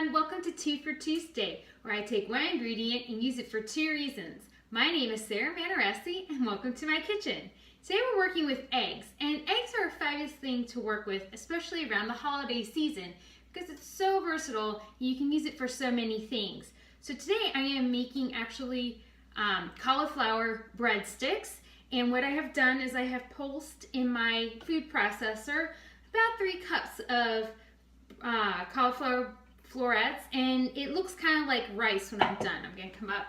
everyone, welcome to Two for Tuesday, where I take one ingredient and use it for two reasons. My name is Sarah Manaresi and welcome to my kitchen. Today we're working with eggs, and eggs are a fabulous thing to work with, especially around the holiday season, because it's so versatile and you can use it for so many things. So today I am making cauliflower breadsticks, and what I have done is I have pulsed in my food processor about 3 cups of cauliflower florets, and it looks kind of like rice when I'm done. I'm going to come up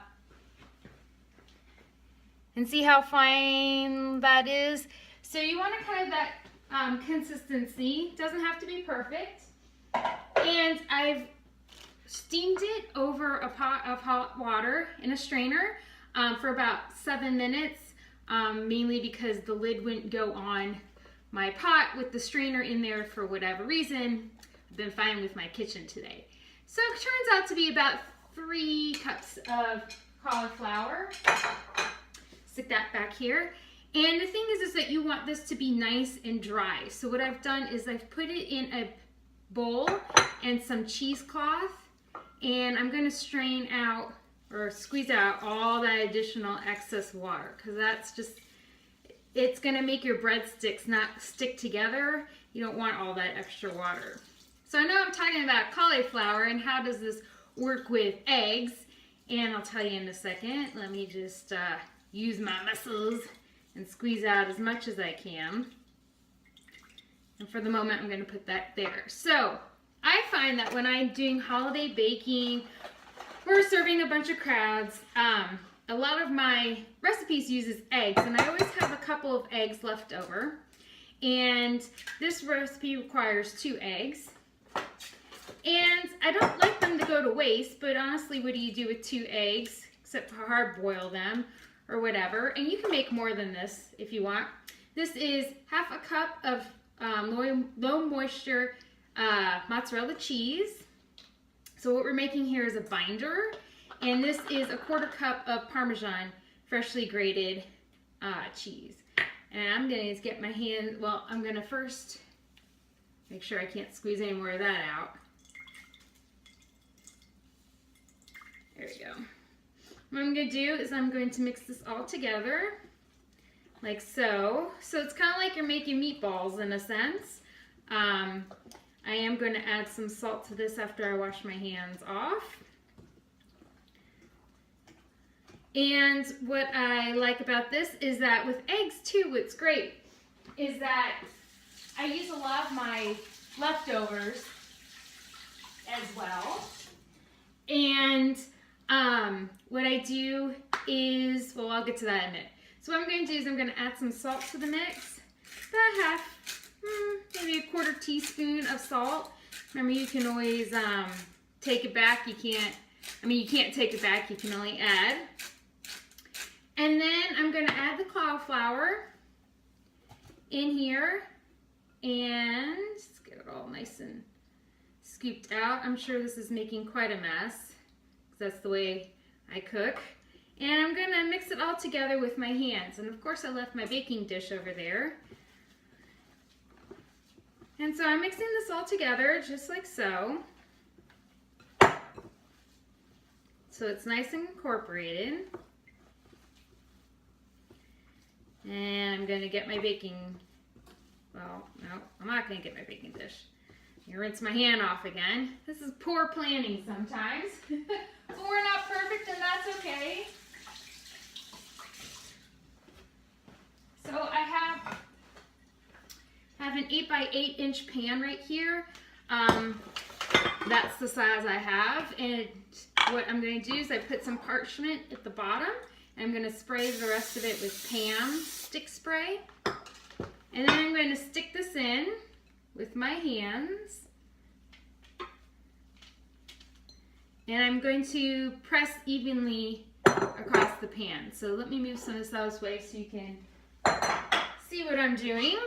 and see how fine that is. So you want to kind of that consistency. Doesn't have to be perfect. And I've steamed it over a pot of hot water in a strainer for about 7 minutes, mainly because the lid wouldn't go on my pot with the strainer in there for whatever reason. I've been fine with my kitchen today. So it turns out to be about 3 cups of cauliflower. Stick that back here. And the thing is that you want this to be nice and dry. So what I've done is I've put it in a bowl and some cheesecloth, and I'm going to strain out or squeeze out all that additional excess water, because it's going to make your breadsticks not stick together. You don't want all that extra water. So I know I'm talking about cauliflower and how does this work with eggs, and I'll tell you in a second. Let me just use my muscles and squeeze out as much as I can. And for the moment, I'm going to put that there. So I find that when I'm doing holiday baking or serving a bunch of crowds, a lot of my recipes uses eggs, and I always have a couple of eggs left over. And this recipe requires 2 eggs. And I don't like them to go to waste, but honestly, what do you do with 2 eggs except for hard boil them or whatever? And you can make more than this if you want. This is half a cup of low moisture mozzarella cheese. So what we're making here is a binder, and this is a 1/4 cup of Parmesan freshly grated cheese. And I'm gonna get my hand, well, I'm gonna first make sure I can't squeeze any more of that out. There we go. What I'm going to do is I'm going to mix this all together, like so. So it's kind of like you're making meatballs in a sense. I am going to add some salt to this after I wash my hands off. And what I like about this is that with eggs too, what's great is that I use a lot of my leftovers as well. And what I do is, well, I'll get to that in a minute. So what I'm going to do is I'm going to add some salt to the mix. About maybe a 1/4 teaspoon of salt. Remember, you can always take it back. You can't take it back. You can only add. And then I'm going to add the cauliflower in here. And let's get it all nice and scooped out. I'm sure this is making quite a mess, because that's the way I cook. And I'm going to mix it all together with my hands. And of course I left my baking dish over there. And so I'm mixing this all together just like so. So it's nice and incorporated. And I'm going to get my well, no, I'm not going to get my baking dish. You rinse my hand off again. This is poor planning sometimes. But we're not perfect, and that's okay. So I have an 8 by 8 inch pan right here. That's the size I have. And what I'm going to do is I put some parchment at the bottom. And I'm going to spray the rest of it with Pam stick spray. And then I'm going to stick this in with my hands. And I'm going to press evenly across the pan. So let me move some of this out of the way so you can see what I'm doing.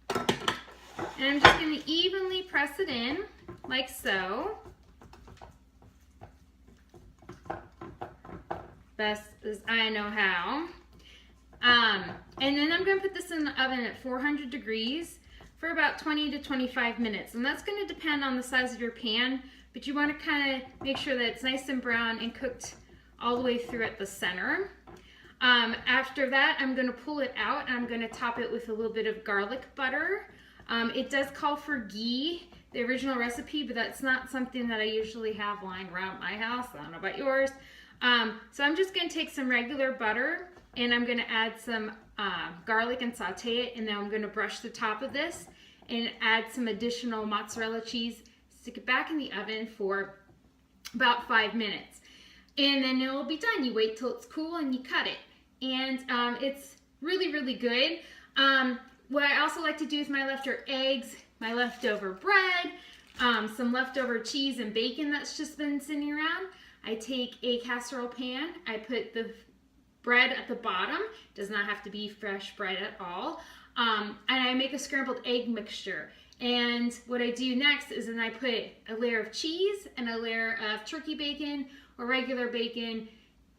And I'm just going to evenly press it in, like so. Best as I know how. And then I'm going to put this in the oven at 400 degrees for about 20 to 25 minutes. And that's going to depend on the size of your pan, but you want to kind of make sure that it's nice and brown and cooked all the way through at the center. After that, I'm going to pull it out and I'm going to top it with a little bit of garlic butter. It does call for ghee, the original recipe, but that's not something that I usually have lying around my house. I don't know about yours. So I'm just going to take some regular butter and I'm going to add some garlic and saute it, and then I'm going to brush the top of this and add some additional mozzarella cheese. Stick it back in the oven for about 5 minutes. And then it will be done. You wait till it's cool and you cut it. And it's really, really good. What I also like to do with my leftover eggs, my leftover bread, some leftover cheese and bacon that's just been sitting around, I take a casserole pan, I put the bread at the bottom, does not have to be fresh bread at all, and I make a scrambled egg mixture. And what I do next is then I put a layer of cheese and a layer of turkey bacon or regular bacon.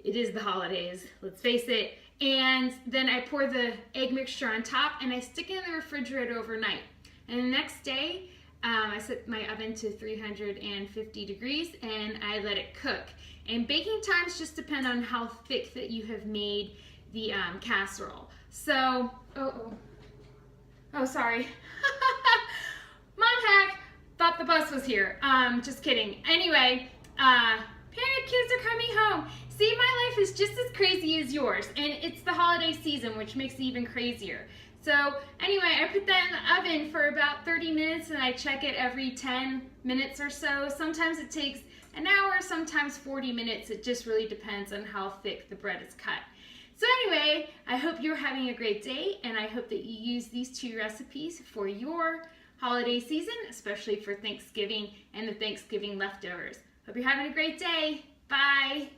It is the holidays, let's face it. And then I pour the egg mixture on top and I stick it in the refrigerator overnight. And the next day, I set my oven to 350 degrees and I let it cook. And baking times just depend on how thick that you have made the casserole. So, oh, sorry. Mom hack, thought the bus was here. Just kidding. Anyway, parent kids are coming home. See, my life is just as crazy as yours, and it's the holiday season, which makes it even crazier. So anyway, I put that in the oven for about 30 minutes and I check it every 10 minutes or so. Sometimes it takes an hour, sometimes 40 minutes. It just really depends on how thick the bread is cut. So anyway, I hope you're having a great day, and I hope that you use these 2 recipes for your holiday season, especially for Thanksgiving and the Thanksgiving leftovers. Hope you're having a great day. Bye.